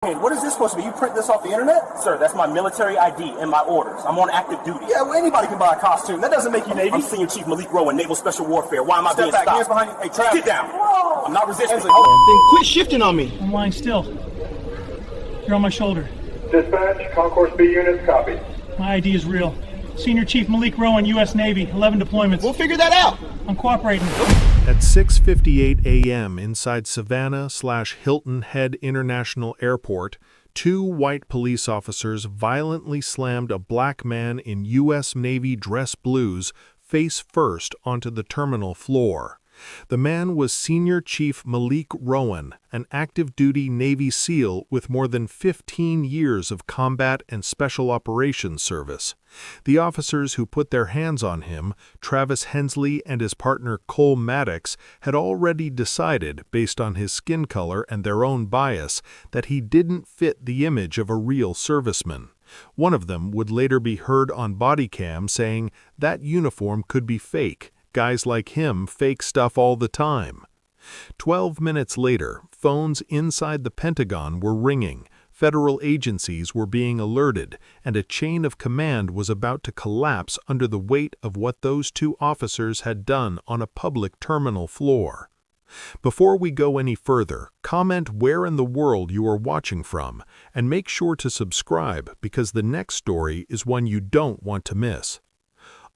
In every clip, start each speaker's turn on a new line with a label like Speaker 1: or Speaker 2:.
Speaker 1: What is this supposed to be? You print this off the internet? Sir, that's my military ID and my orders. I'm on active duty. Yeah, well, anybody can buy a costume. That doesn't make you Navy. I'm Senior Chief Malik Rowan, Naval Special Warfare. Why am I being stopped? Hands behind you. Hey, Trav. Get down. Whoa. I'm not resisting.
Speaker 2: Then quit shifting on me.
Speaker 3: I'm lying still. You're on my shoulder.
Speaker 4: Dispatch, Concourse B units, copy.
Speaker 3: My ID is real. Senior Chief Malik Rowan, U.S. Navy, 11 deployments.
Speaker 2: We'll figure that out.
Speaker 3: I'm cooperating.
Speaker 5: At 6:58 a.m. inside Savannah/Hilton Head International Airport, two white police officers violently slammed a black man in U.S. Navy dress blues face first onto the terminal floor. The man was Senior Chief Malik Rowan, an active-duty Navy SEAL with more than 15 years of combat and special operations service. The officers who put their hands on him, Travis Hensley and his partner Cole Maddox, had already decided, based on his skin color and their own bias, that he didn't fit the image of a real serviceman. One of them would later be heard on body cam saying that uniform could be fake. Guys like him fake stuff all the time. 12 minutes later, phones inside the Pentagon were ringing, federal agencies were being alerted, and a chain of command was about to collapse under the weight of what those two officers had done on a public terminal floor. Before we go any further, comment where in the world you are watching from, and make sure to subscribe because the next story is one you don't want to miss.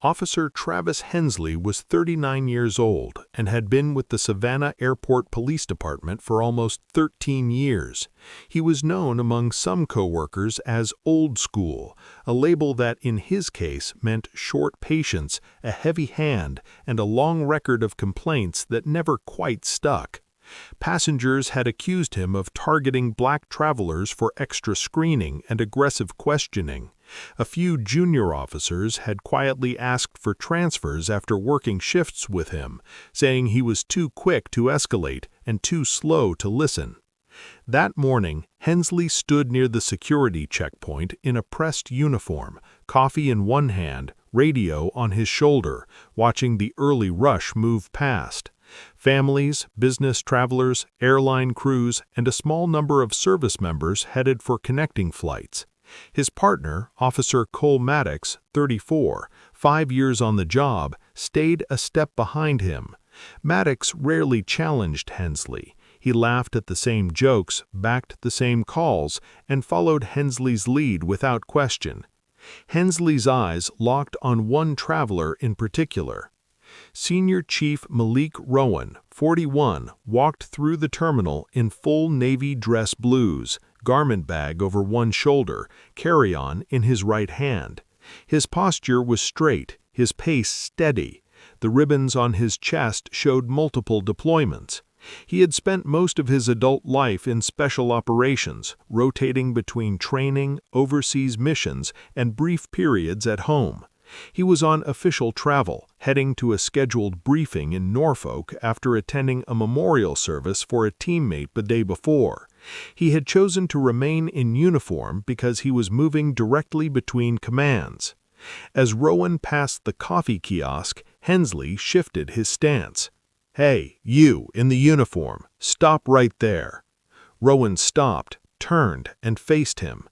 Speaker 5: Officer Travis Hensley was 39 years old and had been with the Savannah Airport Police Department for almost 13 years. He was known among some coworkers as old school, a label that in his case meant short patience, a heavy hand, and a long record of complaints that never quite stuck. Passengers had accused him of targeting black travelers for extra screening and aggressive questioning. A few junior officers had quietly asked for transfers after working shifts with him, saying he was too quick to escalate and too slow to listen. That morning, Hensley stood near the security checkpoint in a pressed uniform, coffee in one hand, radio on his shoulder, watching the early rush move past. Families, business travelers, airline crews, and a small number of service members headed for connecting flights. His partner, Officer Cole Maddox, 34, 5 years on the job, stayed a step behind him. Maddox rarely challenged Hensley. He laughed at the same jokes, backed the same calls, and followed Hensley's lead without question. Hensley's eyes locked on one traveler in particular. Senior Chief Malik Rowan, 41, walked through the terminal in full Navy dress blues, garment bag over one shoulder, carry-on in his right hand. His posture was straight, his pace steady. The ribbons on his chest showed multiple deployments. He had spent most of his adult life in special operations, rotating between training, overseas missions, and brief periods at home. He was on official travel, heading to a scheduled briefing in Norfolk after attending a memorial service for a teammate the day before. He had chosen to remain in uniform because he was moving directly between commands. As Rowan passed the coffee kiosk, Hensley shifted his stance. "Hey, you in the uniform, stop right there." Rowan stopped, turned, and faced him.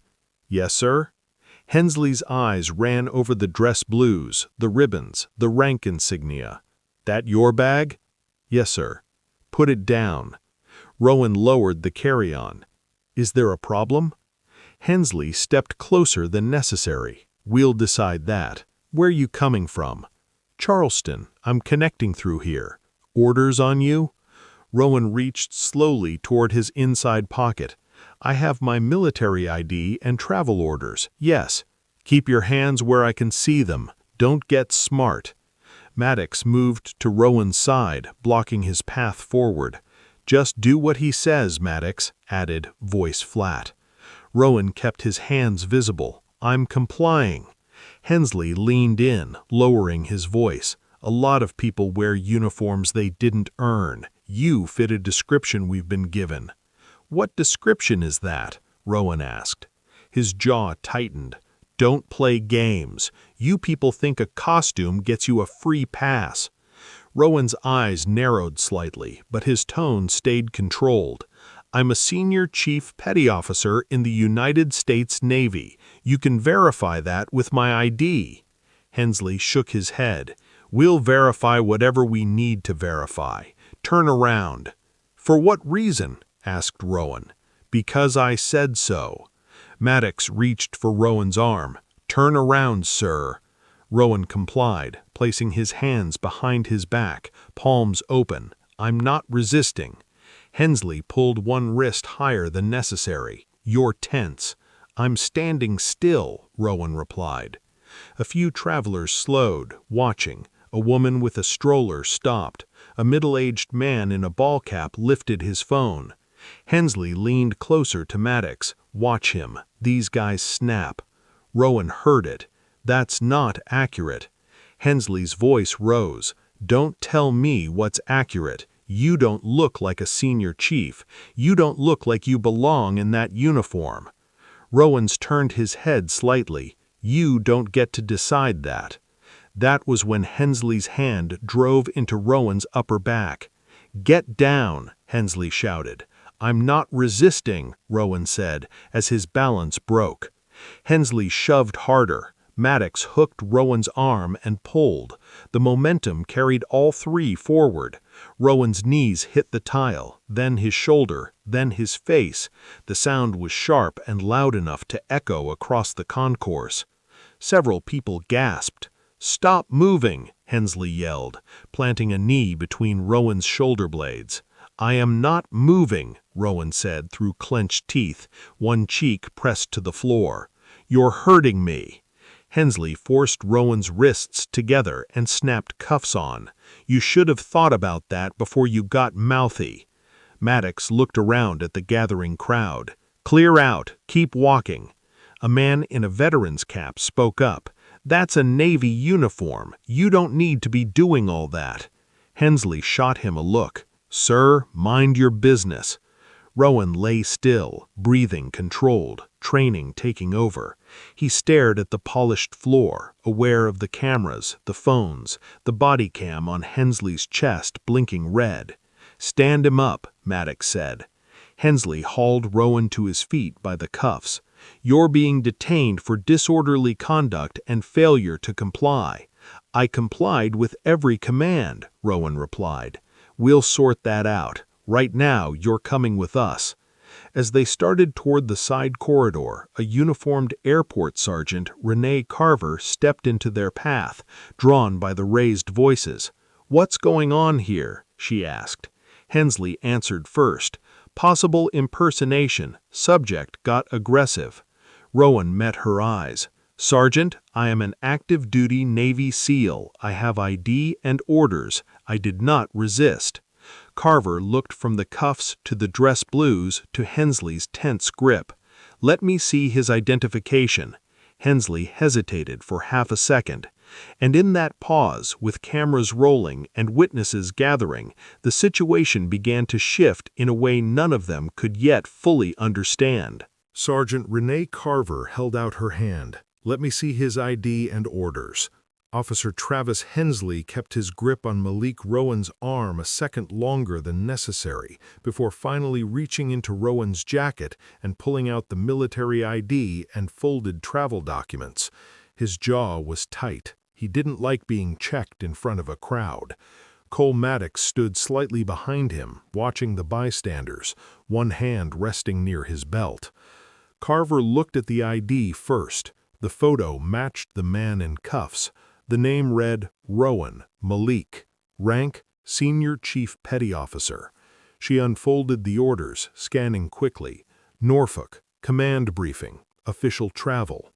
Speaker 5: "Yes, sir?" Hensley's eyes ran over the dress blues, the ribbons, the rank insignia. "That your bag?" "Yes, sir." "Put it down." Rowan lowered the carry-on. "Is there a problem?" Hensley stepped closer than necessary. "We'll decide that. Where you coming from?" "Charleston. I'm connecting through here." "Orders on you?" Rowan reached slowly toward his inside pocket. "I have my military ID and travel orders, yes." "Keep your hands where I can see them. Don't get smart." Maddox moved to Rowan's side, blocking his path forward. "Just do what he says, Maddox," added, voice flat. Rowan kept his hands visible. "I'm complying." Hensley leaned in, lowering his voice. "A lot of people wear uniforms they didn't earn. You fit a description we've been given." "What description is that?" Rowan asked. His jaw tightened. "Don't play games. You people think a costume gets you a free pass." Rowan's eyes narrowed slightly, but his tone stayed controlled. I'm a senior chief petty officer in the United States Navy. You can verify that with my ID. Hensley shook his head. We'll verify whatever we need to verify. Turn around. For what reason? Asked Rowan. Because I said so. Maddox reached for Rowan's arm. Turn around, sir. Rowan complied, placing his hands behind his back, palms open. I'm not resisting. Hensley pulled one wrist higher than necessary. You're tense. I'm standing still, Rowan replied. A few travelers slowed, watching. A woman with a stroller stopped. A middle-aged man in a ball cap lifted his phone. Hensley leaned closer to Maddox. Watch him. These guys snap. Rowan heard it. That's not accurate. Hensley's voice rose. Don't tell me what's accurate. You don't look like a senior chief. You don't look like you belong in that uniform. Rowan's turned his head slightly. You don't get to decide that. That was when Hensley's hand drove into Rowan's upper back. Get down, Hensley shouted. I'm not resisting, Rowan said, as his balance broke. Hensley shoved harder. Maddox hooked Rowan's arm and pulled. The momentum carried all three forward. Rowan's knees hit the tile, then his shoulder, then his face. The sound was sharp and loud enough to echo across the concourse. Several people gasped. Stop moving, Hensley yelled, planting a knee between Rowan's shoulder blades. I am not moving, Rowan said through clenched teeth, one cheek pressed to the floor. You're hurting me. Hensley forced Rowan's wrists together and snapped cuffs on. You should have thought about that before you got mouthy. Maddox looked around at the gathering crowd. Clear out. Keep walking. A man in a veteran's cap spoke up. That's a Navy uniform. You don't need to be doing all that. Hensley shot him a look. Sir, mind your business. Rowan lay still, breathing controlled, training taking over. He stared at the polished floor, aware of the cameras, the phones, the body cam on Hensley's chest blinking red. Stand him up, Maddox said. Hensley hauled Rowan to his feet by the cuffs. You're being detained for disorderly conduct and failure to comply. I complied with every command, Rowan replied. We'll sort that out. Right now, you're coming with us. As they started toward the side corridor, a uniformed airport sergeant, Renee Carver, stepped into their path, drawn by the raised voices. What's going on here? She asked. Hensley answered first. Possible impersonation. Subject got aggressive. Rowan met her eyes. Sergeant, I am an active-duty Navy SEAL. I have ID and orders. I did not resist. Carver looked from the cuffs to the dress blues to Hensley's tense grip. Let me see his identification. Hensley hesitated for half a second. And in that pause, with cameras rolling and witnesses gathering, the situation began to shift in a way none of them could yet fully understand. Sergeant Renee Carver held out her hand. Let me see his ID and orders. Officer Travis Hensley kept his grip on Malik Rowan's arm a second longer than necessary before finally reaching into Rowan's jacket and pulling out the military ID and folded travel documents. His jaw was tight. He didn't like being checked in front of a crowd. Cole Maddox stood slightly behind him, watching the bystanders, one hand resting near his belt. Carver looked at the ID first. The photo matched the man in cuffs. The name read Rowan Malik. Rank, Senior Chief Petty Officer. She unfolded the orders, scanning quickly. Norfolk, Command Briefing, Official Travel.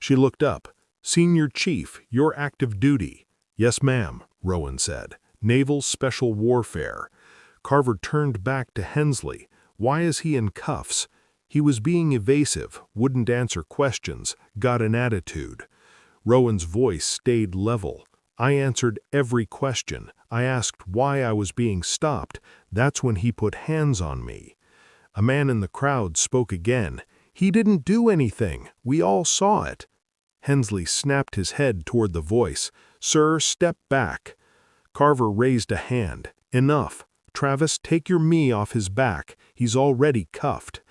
Speaker 5: She looked up. Senior Chief, you're active duty. Yes, ma'am, Rowan said. Naval Special Warfare. Carver turned back to Hensley. Why is he in cuffs? He was being evasive, wouldn't answer questions, got an attitude. Rowan's voice stayed level. I answered every question. I asked why I was being stopped. That's when he put hands on me. A man in the crowd spoke again. He didn't do anything. We all saw it. Hensley snapped his head toward the voice. Sir, step back. Carver raised a hand. Enough. Travis, take your me off his back. He's already cuffed.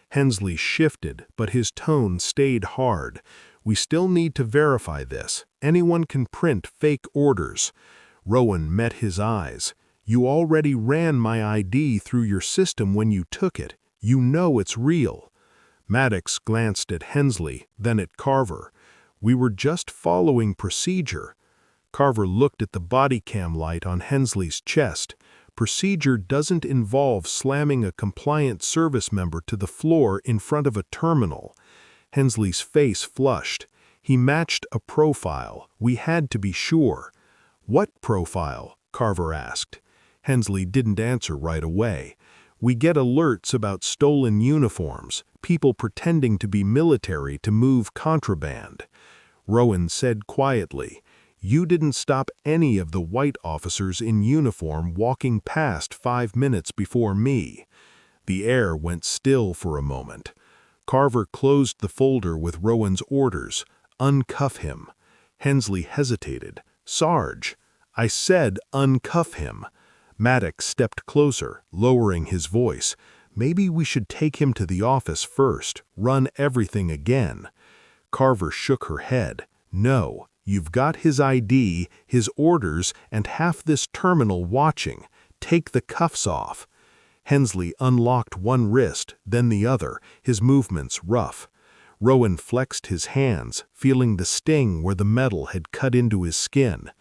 Speaker 5: Hensley shifted, but his tone stayed hard. We still need to verify this. Anyone can print fake orders. Rowan met his eyes. You already ran my ID through your system when you took it. You know it's real. Maddox glanced at Hensley, then at Carver. We were just following procedure. Carver looked at the body cam light on Hensley's chest. Procedure doesn't involve slamming a compliant service member to the floor in front of a terminal. Hensley's face flushed. He matched a profile. We had to be sure. What profile? Carver asked. Hensley didn't answer right away. We get alerts about stolen uniforms, people pretending to be military to move contraband. Rowan said quietly, "You didn't stop any of the white officers in uniform walking past 5 minutes before me." The air went still for a moment. Carver closed the folder with Rowan's orders. Uncuff him. Hensley hesitated. "Sarge." "I said uncuff him." Maddox stepped closer, lowering his voice. "Maybe we should take him to the office first, run everything again." Carver shook her head. "No, you've got his ID, his orders, and half this terminal watching. Take the cuffs off." Hensley unlocked one wrist, then the other, his movements rough. Rowan flexed his hands, feeling the sting where the metal had cut into his skin.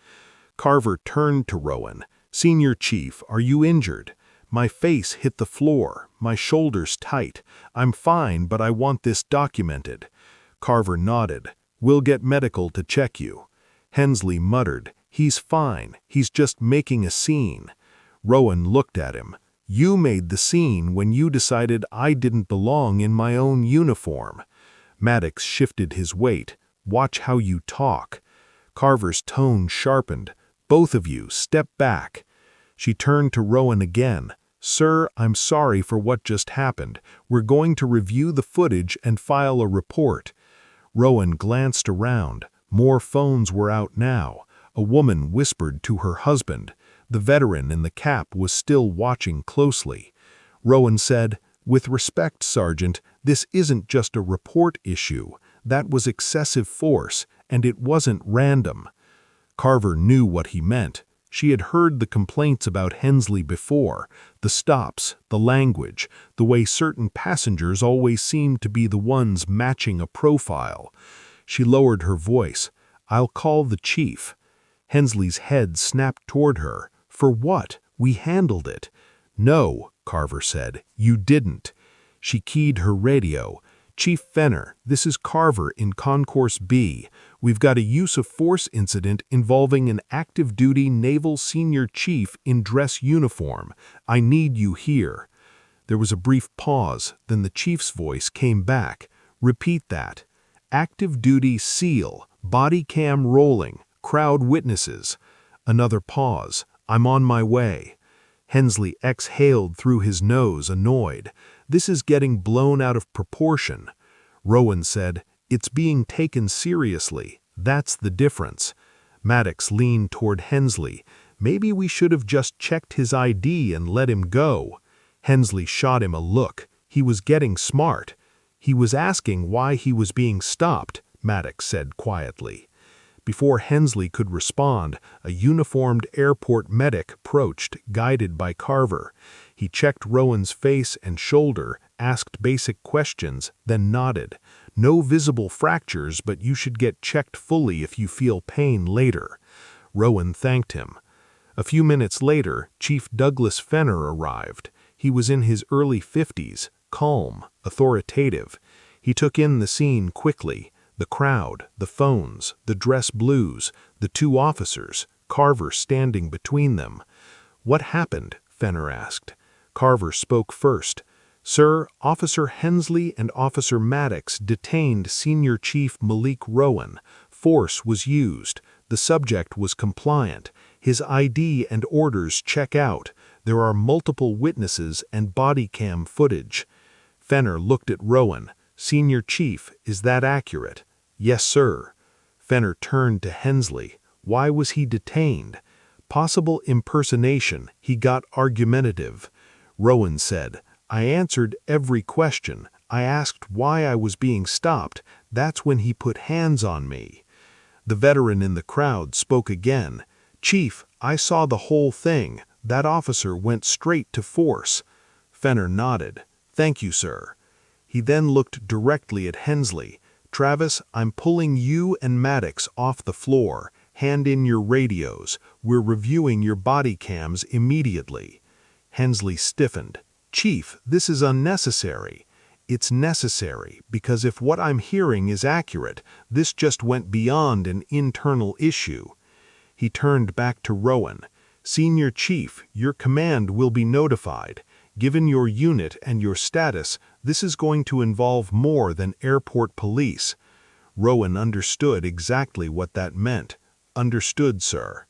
Speaker 5: Carver turned to Rowan. "Senior Chief, are you injured?" "My face hit the floor, my shoulders tight. I'm fine, but I want this documented." Carver nodded. "We'll get medical to check you." Hensley muttered, "He's fine, he's just making a scene." Rowan looked at him. "You made the scene when you decided I didn't belong in my own uniform." Maddox shifted his weight. "Watch how you talk." Carver's tone sharpened. "Both of you, step back." She turned to Rowan again. "Sir, I'm sorry for what just happened. We're going to review the footage and file a report." Rowan glanced around. More phones were out now. A woman whispered to her husband. The veteran in the cap was still watching closely. Rowan said, "With respect, Sergeant, this isn't just a report issue. That was excessive force, and it wasn't random." Carver knew what he meant. She had heard the complaints about Hensley before, the stops, the language, the way certain passengers always seemed to be the ones matching a profile. She lowered her voice. "I'll call the chief." Hensley's head snapped toward her. "For what? We handled it." "No," Carver said, "you didn't." She keyed her radio. "Chief Fenner, this is Carver in Concourse B. We've got a use of force incident involving an active duty naval senior chief in dress uniform. I need you here." There was a brief pause, then the chief's voice came back. "Repeat that." "Active duty SEAL, body cam rolling, crowd witnesses." Another pause. "I'm on my way." Hensley exhaled through his nose, annoyed. "This is getting blown out of proportion." Rowan said, "It's being taken seriously. That's the difference." Maddox leaned toward Hensley. "Maybe we should have just checked his ID and let him go." Hensley shot him a look. He was getting smart. "He was asking why he was being stopped," Maddox said quietly. Before Hensley could respond, a uniformed airport medic approached, guided by Carver. He checked Rowan's face and shoulder, asked basic questions, then nodded. "No visible fractures, but you should get checked fully if you feel pain later." Rowan thanked him. A few minutes later, Chief Douglas Fenner arrived. He was in his early 50s, calm, authoritative. He took in the scene quickly. The crowd, the phones, the dress blues, the two officers, Carver standing between them. "What happened?" Fenner asked. Carver spoke first. "Sir, Officer Hensley and Officer Maddox detained Senior Chief Malik Rowan. Force was used. The subject was compliant. His ID and orders check out. There are multiple witnesses and body cam footage." Fenner looked at Rowan. "Senior Chief, is that accurate?" "Yes, sir." Fenner turned to Hensley. "Why was he detained?" Possible impersonation. He got argumentative. Rowan said, I answered every question. I asked why I was being stopped. That's when he put hands on me. The veteran in the crowd spoke again. Chief, I saw the whole thing. That officer went straight to force. Fenner nodded. Thank you, sir. He then looked directly at Hensley. Travis, I'm pulling you and Maddox off the floor. Hand in your radios. We're reviewing your body cams immediately. Hensley stiffened. Chief, this is unnecessary. It's necessary because if what I'm hearing is accurate, this just went beyond an internal issue. He turned back to Rowan. Senior Chief, your command will be notified. Given your unit and your status, this is going to involve more than airport police. Rowan understood exactly what that meant. Understood, sir.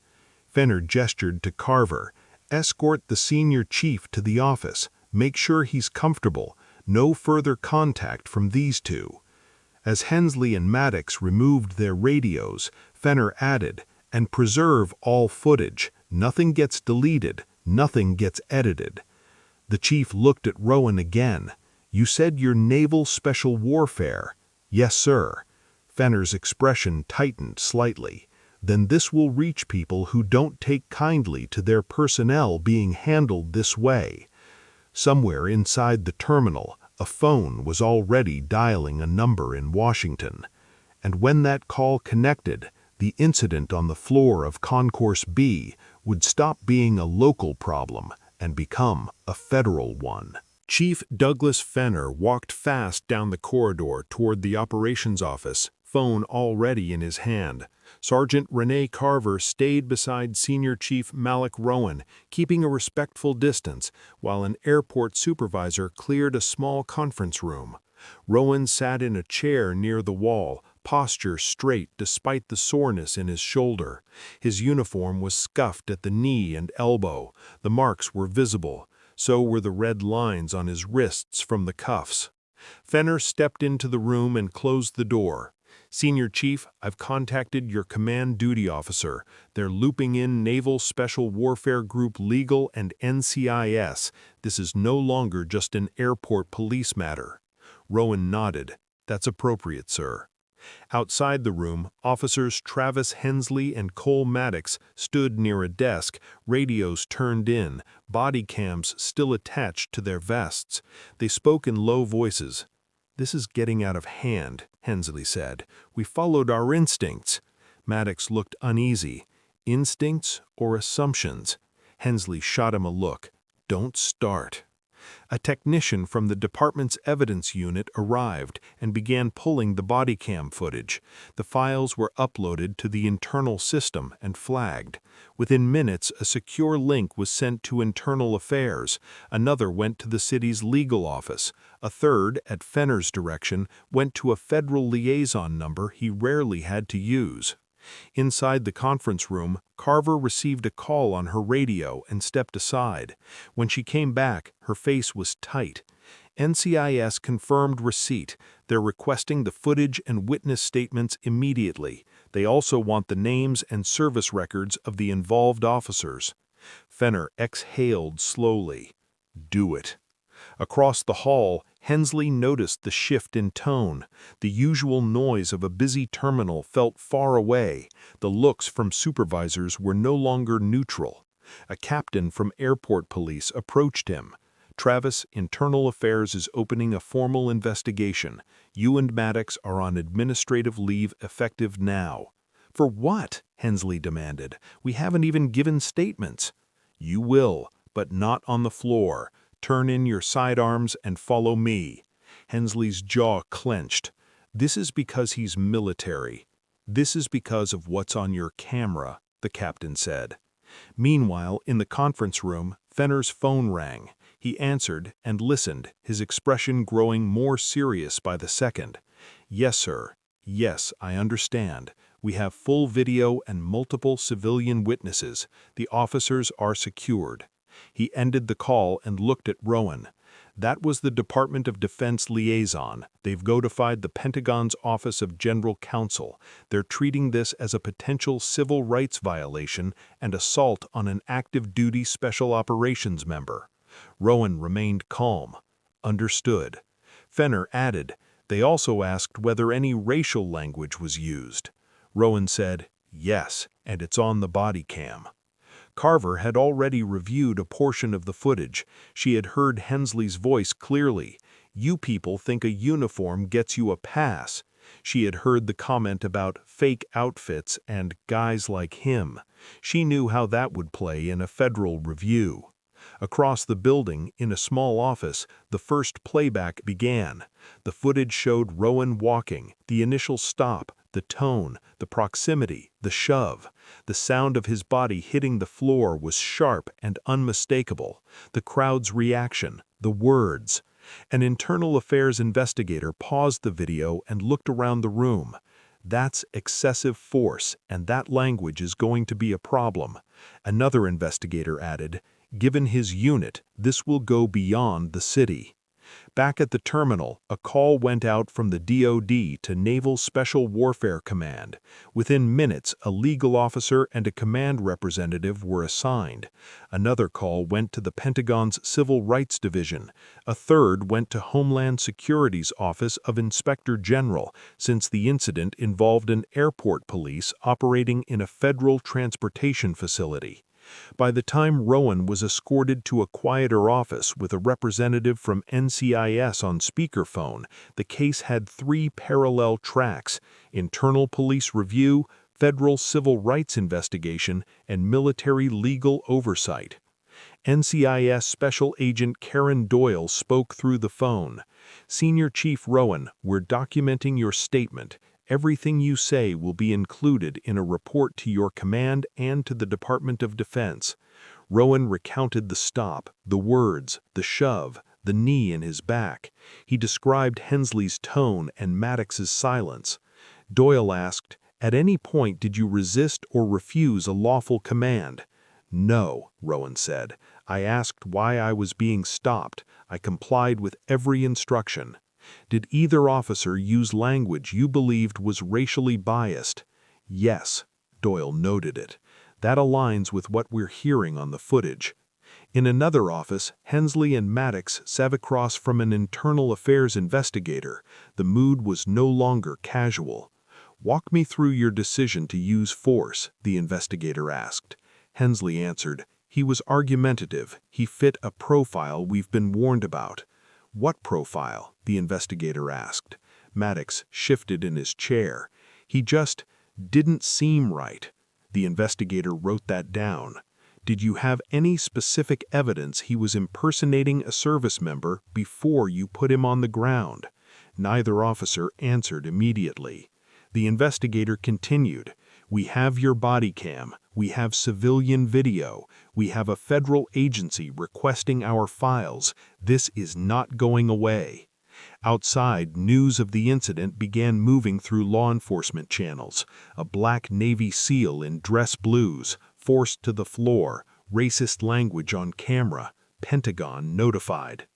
Speaker 5: Fenner gestured to Carver. Escort the senior chief to the office. Make sure he's comfortable. No further contact from these two. As Hensley and Maddox removed their radios, Fenner added, and preserve all footage. Nothing gets deleted. Nothing gets edited. The chief looked at Rowan again. You said you're naval special warfare. Yes, sir. Fenner's expression tightened slightly. Then this will reach people who don't take kindly to their personnel being handled this way. Somewhere inside the terminal, a phone was already dialing a number in Washington. And when that call connected, the incident on the floor of Concourse B would stop being a local problem and become a federal one. Chief Douglas Fenner walked fast down the corridor toward the operations office, phone already in his hand. Sergeant Renee Carver stayed beside Senior Chief Malik Rowan, keeping a respectful distance, while an airport supervisor cleared a small conference room. Rowan sat in a chair near the wall, posture straight despite the soreness in his shoulder. His uniform was scuffed at the knee and elbow. The marks were visible. So were the red lines on his wrists from the cuffs. Fenner stepped into the room and closed the door. Senior Chief, I've contacted your command duty officer. They're looping in Naval Special Warfare Group Legal and NCIS. This is no longer just an airport police matter. Rowan nodded. That's appropriate, sir. Outside the room, officers Travis Hensley and Cole Maddox stood near a desk, radios turned in, body cams still attached to their vests. They spoke in low voices. This is getting out of hand, Hensley said. We followed our instincts. Maddox looked uneasy. Instincts or assumptions? Hensley shot him a look. Don't start. A technician from the department's evidence unit arrived and began pulling the body cam footage. The files were uploaded to the internal system and flagged. Within minutes, a secure link was sent to Internal Affairs. Another went to the city's legal office. A third, at Fenner's direction, went to a federal liaison number he rarely had to use. Inside the conference room, Carver received a call on her radio and stepped aside. When she came back, her face was tight. NCIS confirmed receipt. They're requesting the footage and witness statements immediately. They also want the names and service records of the involved officers. Fenner exhaled slowly. Do it. Across the hall, Hensley noticed the shift in tone. The usual noise of a busy terminal felt far away. The looks from supervisors were no longer neutral. A captain from airport police approached him. Travis, Internal Affairs is opening a formal investigation. You and Maddox are on administrative leave effective now. For what? Hensley demanded. We haven't even given statements. You will, but not on the floor. Turn in your sidearms and follow me. Hensley's jaw clenched. This is because he's military. This is because of what's on your camera, the captain said. Meanwhile, in the conference room, Fenner's phone rang. He answered and listened, his expression growing more serious by the second. Yes, sir. Yes, I understand. We have full video and multiple civilian witnesses. The officers are secured. He ended the call and looked at Rowan. That was the Department of Defense liaison. They've notified the Pentagon's Office of General Counsel. They're treating this as a potential civil rights violation and assault on an active duty special operations member. Rowan remained calm. Understood. Fenner added, they also asked whether any racial language was used. Rowan said, yes, and it's on the body cam. Carver had already reviewed a portion of the footage. She had heard Hensley's voice clearly. You people think a uniform gets you a pass. She had heard the comment about fake outfits and guys like him. She knew how that would play in a federal review. Across the building, in a small office, the first playback began. The footage showed Rowan walking, the initial stop, the tone, the proximity, the shove. The sound of his body hitting the floor was sharp and unmistakable. The crowd's reaction, the words. An internal affairs investigator paused the video and looked around the room. That's excessive force, and that language is going to be a problem. Another investigator added, given his unit, this will go beyond the city. Back at the terminal, a call went out from the DoD to Naval Special Warfare Command. Within minutes, a legal officer and a command representative were assigned. Another call went to the Pentagon's Civil Rights Division. A third went to Homeland Security's Office of Inspector General, since the incident involved an airport police operating in a federal transportation facility. By the time Rowan was escorted to a quieter office with a representative from NCIS on speakerphone, the case had 3 parallel tracks: internal police review, federal civil rights investigation, and military legal oversight. NCIS Special Agent Karen Doyle spoke through the phone. Senior Chief Rowan, we're documenting your statement. Everything you say will be included in a report to your command and to the Department of Defense. Rowan recounted the stop, the words, the shove, the knee in his back. He described Hensley's tone and Maddox's silence. Doyle asked, at any point did you resist or refuse a lawful command? No, Rowan said. I asked why I was being stopped. I complied with every instruction. Did either officer use language you believed was racially biased? Yes, Doyle noted it. That aligns with what we're hearing on the footage. In another office, Hensley and Maddox sat across from an internal affairs investigator. The mood was no longer casual. Walk me through your decision to use force, the investigator asked. Hensley answered, he was argumentative. He fit a profile we've been warned about. What profile? The investigator asked. Maddox shifted in his chair. He just didn't seem right. The investigator wrote that down. Did you have any specific evidence he was impersonating a service member before you put him on the ground? Neither officer answered immediately. The investigator continued. We have your body cam. We have civilian video. We have a federal agency requesting our files. This is not going away. Outside, news of the incident began moving through law enforcement channels. A black Navy SEAL in dress blues, forced to the floor, racist language on camera, Pentagon notified.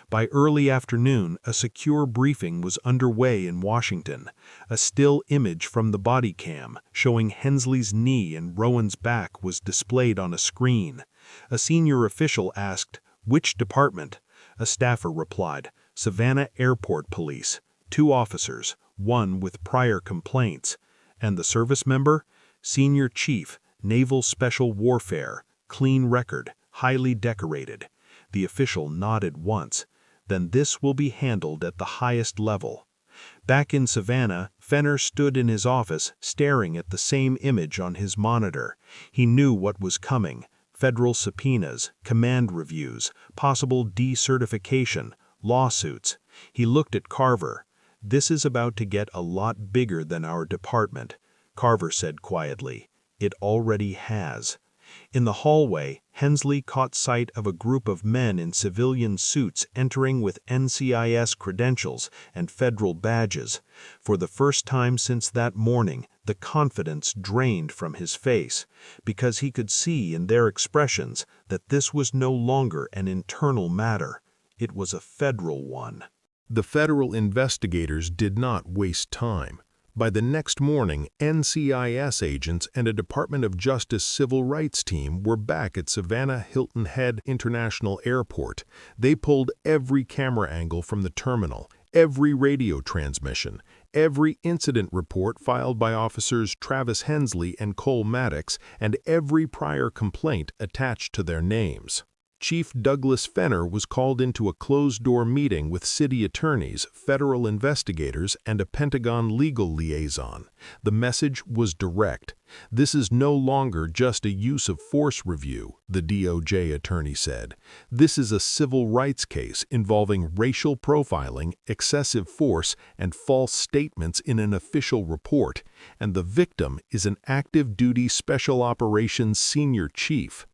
Speaker 5: By early afternoon, a secure briefing was underway in Washington. A still image from the body cam, showing Hensley's knee and Rowan's back, was displayed on a screen. A senior official asked, which department? A staffer replied, Savannah Airport Police. 2 officers, 1 with prior complaints. And the service member? Senior Chief, Naval Special Warfare, clean record, highly decorated. The official nodded once. Then this will be handled at the highest level. Back in Savannah, Fenner stood in his office, staring at the same image on his monitor. He knew what was coming. Federal subpoenas, command reviews, possible decertification, lawsuits. He looked at Carver. This is about to get a lot bigger than our department. Carver said quietly, it already has. In the hallway, Hensley caught sight of a group of men in civilian suits entering with NCIS credentials and federal badges. For the first time since that morning, the confidence drained from his face, because he could see in their expressions that this was no longer an internal matter. It was a federal one. The federal investigators did not waste time. By the next morning, NCIS agents and a Department of Justice civil rights team were back at Savannah Hilton Head International Airport. They pulled every camera angle from the terminal, every radio transmission, every incident report filed by Officers Travis Hensley and Cole Maddox, and every prior complaint attached to their names. Chief Douglas Fenner was called into a closed-door meeting with city attorneys, federal investigators, and a Pentagon legal liaison. The message was direct. This is no longer just a use of force review, the DOJ attorney said. This is a civil rights case involving racial profiling, excessive force, and false statements in an official report, and the victim is an active duty Special Operations senior chief.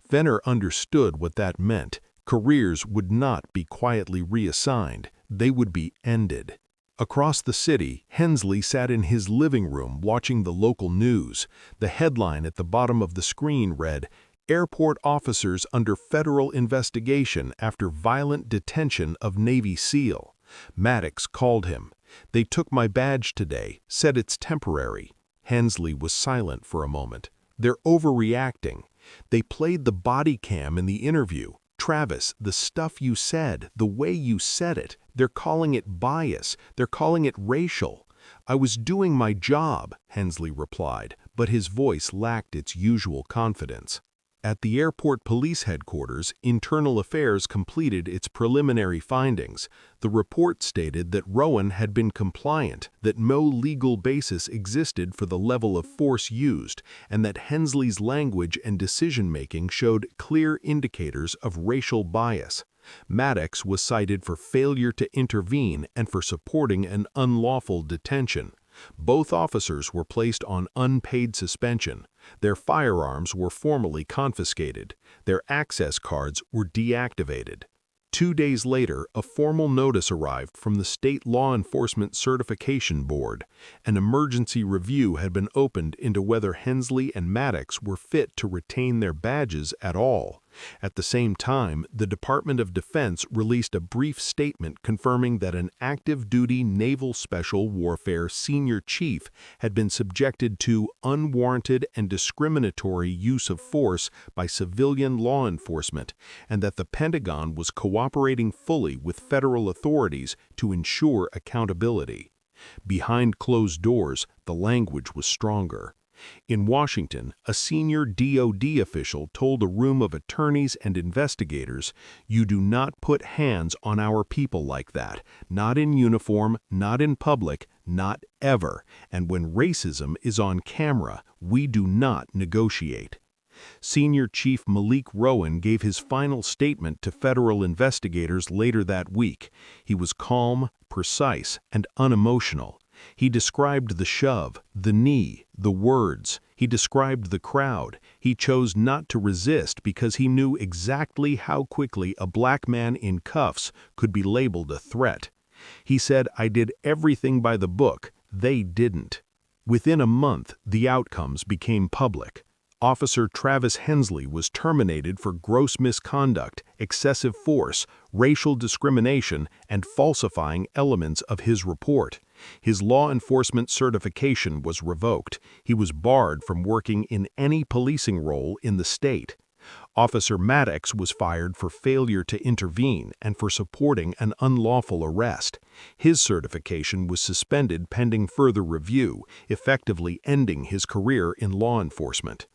Speaker 5: Fenner understood what that meant. Careers would not be quietly reassigned. They would be ended. Across the city, Hensley sat in his living room watching the local news. The headline at the bottom of the screen read, "Airport officers under federal investigation after violent detention of Navy SEAL." Maddox called him. "They took my badge today, said it's temporary." Hensley was silent for a moment. "They're overreacting. They played the body cam in the interview. Travis, the stuff you said, the way you said it, they're calling it bias, they're calling it racial." "I was doing my job," Hensley replied, but his voice lacked its usual confidence. At the airport police headquarters, Internal Affairs completed its preliminary findings. The report stated that Rowan had been compliant, that no legal basis existed for the level of force used, and that Hensley's language and decision-making showed clear indicators of racial bias. Maddox was cited for failure to intervene and for supporting an unlawful detention. Both officers were placed on unpaid suspension. Their firearms were formally confiscated. Their access cards were deactivated. 2 days later, a formal notice arrived from the State Law Enforcement Certification Board. An emergency review had been opened into whether Hensley and Maddox were fit to retain their badges at all. At the same time, the Department of Defense released a brief statement confirming that an active-duty Naval Special Warfare senior chief had been subjected to unwarranted and discriminatory use of force by civilian law enforcement, and that the Pentagon was cooperating fully with federal authorities to ensure accountability. Behind closed doors, the language was stronger. In Washington, a senior DOD official told a room of attorneys and investigators, "You do not put hands on our people like that, not in uniform, not in public, not ever, and when racism is on camera, we do not negotiate." Senior Chief Malik Rowan gave his final statement to federal investigators later that week. He was calm, precise, and unemotional. He described the shove, the knee, the words. He described the crowd. He chose not to resist because he knew exactly how quickly a black man in cuffs could be labeled a threat. He said, "I did everything by the book. They didn't." Within a month, the outcomes became public. Officer Travis Hensley was terminated for gross misconduct, excessive force, racial discrimination, and falsifying elements of his report. His law enforcement certification was revoked. He was barred from working in any policing role in the state. Officer Maddox was fired for failure to intervene and for supporting an unlawful arrest. His certification was suspended pending further review, effectively ending his career in law enforcement.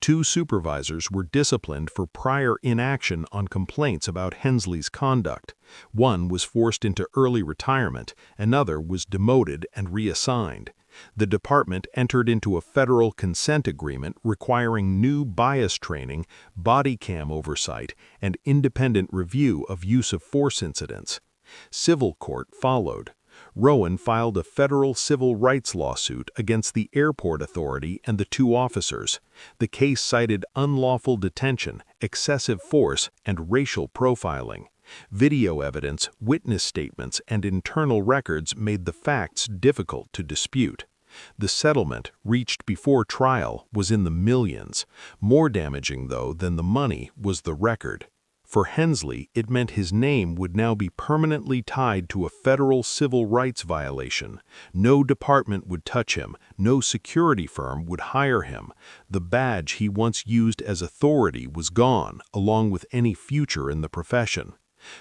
Speaker 5: 2 supervisors were disciplined for prior inaction on complaints about Hensley's conduct. One was forced into early retirement, another was demoted and reassigned. The department entered into a federal consent agreement requiring new bias training, body cam oversight, and independent review of use of force incidents. Civil court followed. Rowan filed a federal civil rights lawsuit against the airport authority and the 2 officers. The case cited unlawful detention, excessive force, and racial profiling. Video evidence, witness statements, and internal records made the facts difficult to dispute. The settlement, reached before trial, was in the millions. More damaging, though, than the money was the record. For Hensley, it meant his name would now be permanently tied to a federal civil rights violation. No department would touch him, no security firm would hire him. The badge he once used as authority was gone, along with any future in the profession.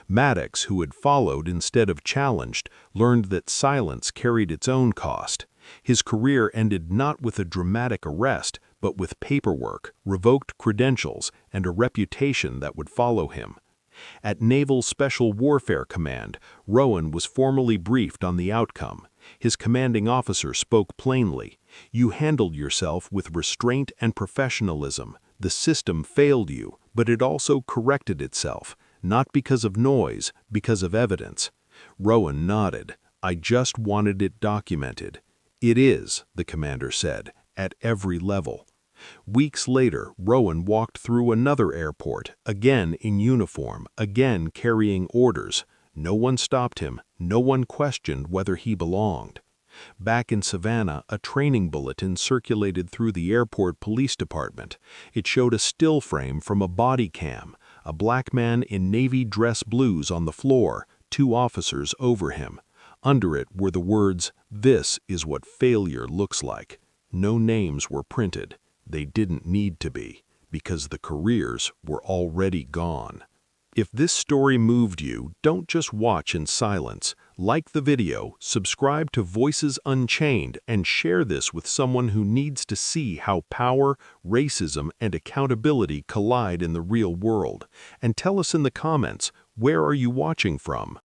Speaker 5: Maddox, who had followed instead of challenged, learned that silence carried its own cost. His career ended not with a dramatic arrest, but with paperwork, revoked credentials, and a reputation that would follow him. At Naval Special Warfare Command, Rowan was formally briefed on the outcome. His commanding officer spoke plainly. "You handled yourself with restraint and professionalism. The system failed you, but it also corrected itself, not because of noise, because of evidence." Rowan nodded. "I just wanted it documented." "It is," the commander said, "at every level." Weeks later, Rowan walked through another airport, again in uniform, again carrying orders. No one stopped him, no one questioned whether he belonged. Back in Savannah, a training bulletin circulated through the airport police department. It showed a still frame from a body cam, a black man in navy dress blues on the floor, 2 officers over him. Under it were the words, "This is what failure looks like." No names were printed. They didn't need to be, because the careers were already gone. If this story moved you, don't just watch in silence. Like the video, subscribe to Voices Unchained, and share this with someone who needs to see how power, racism, and accountability collide in the real world. And tell us in the comments, where are you watching from?